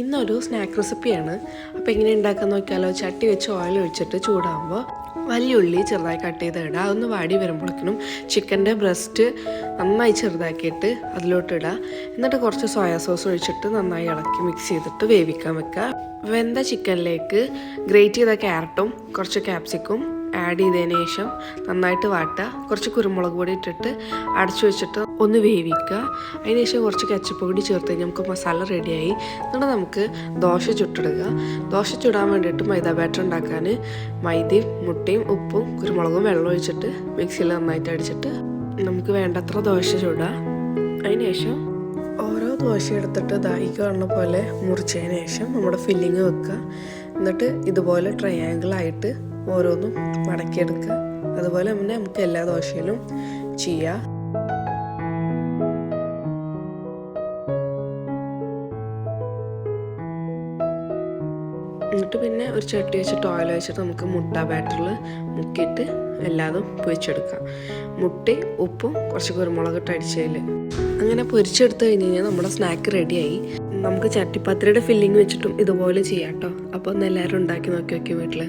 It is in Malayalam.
ഇന്നൊരു സ്നാക്ക് റെസിപ്പിയാണ്. അപ്പോൾ എങ്ങനെ ഉണ്ടാക്കാൻ നോക്കിയാലോ. ചട്ടി വെച്ച് ഓയിൽ ഒഴിച്ചിട്ട് ചൂടാകുമ്പോൾ വലിയ ഉള്ളി ചെറുതായി കട്ട് ചെയ്ത് ഇടുക. അതൊന്ന് വാടി വരുമ്പോഴേക്കിനും ചിക്കൻ്റെ ബ്രസ്റ്റ് നന്നായി ചെറുതാക്കിയിട്ട് അതിലോട്ട് ഇടുക. എന്നിട്ട് കുറച്ച് സോയാ സോസ് ഒഴിച്ചിട്ട് നന്നായി ഇളക്കി മിക്സ് ചെയ്തിട്ട് വേവിക്കാൻ വെക്കുക. വെന്ത ചിക്കനിലേക്ക് ഗ്രേറ്റ് ചെയ്ത ക്യാരറ്റും കുറച്ച് ക്യാപ്സിക്കും ആഡ് ചെയ്തതിന് ശേഷം നന്നായിട്ട് വാട്ടുക. കുറച്ച് കുരുമുളക് പൊടി ഇട്ടിട്ട് അടച്ചു വെച്ചിട്ട് ഒന്ന് വേവിക്കുക. അതിന് ശേഷം കുറച്ച് കച്ചപ്പ് കൂടി ചേർത്ത് കഴിഞ്ഞാൽ നമുക്ക് മസാല റെഡിയായി. എന്നിട്ട് നമുക്ക് ദോശ ചുട്ടിടുക. ദോശ ചുടാൻ വേണ്ടിയിട്ട് മൈദ ബാറ്റർ ഉണ്ടാക്കാൻ മൈദയും മുട്ടയും ഉപ്പും കുരുമുളകും വെള്ളം ഒഴിച്ചിട്ട് മിക്സിയിൽ നന്നായിട്ട് അടിച്ചിട്ട് നമുക്ക് വേണ്ടത്ര ദോശ ചുടാം. അതിന് ശേഷം ഓരോ ദോശ എടുത്തിട്ട് ഈ കാണുന്ന പോലെ മുറിച്ചതിന് ശേഷം നമ്മുടെ ഫില്ലിങ് വെക്കുക. എന്നിട്ട് ഇതുപോലെ ട്രയാങ്കിളായിട്ട് ഓരോന്നും മടക്കിയെടുക്കുക. അതുപോലെ തന്നെ നമുക്ക് എല്ലാ ദോശയിലും ചെയ്യാം. എന്നിട്ട് പിന്നെ ഒരു ചട്ടി വെച്ചിട്ട് ഓയിൽ വെച്ചിട്ട് നമുക്ക് മുട്ട ബാറ്ററിൽ മുക്കിയിട്ട് എല്ലാതും പൊരിച്ചെടുക്കാം. മുട്ടയും ഉപ്പും കുറച്ച് കുരുമുളക് ഇട്ട് അടിച്ചതിൽ അങ്ങനെ പൊരിച്ചെടുത്ത് കഴിഞ്ഞ് കഴിഞ്ഞാൽ നമ്മുടെ സ്നാക്ക് റെഡിയായി. നമുക്ക് ചട്ടിപ്പാത്രയുടെ ഫില്ലിങ് വെച്ചിട്ടും ഇതുപോലെ ചെയ്യാം കേട്ടോ. അപ്പോൾ ഒന്ന് എല്ലാവരും ഉണ്ടാക്കി നോക്കി വീട്ടിൽ.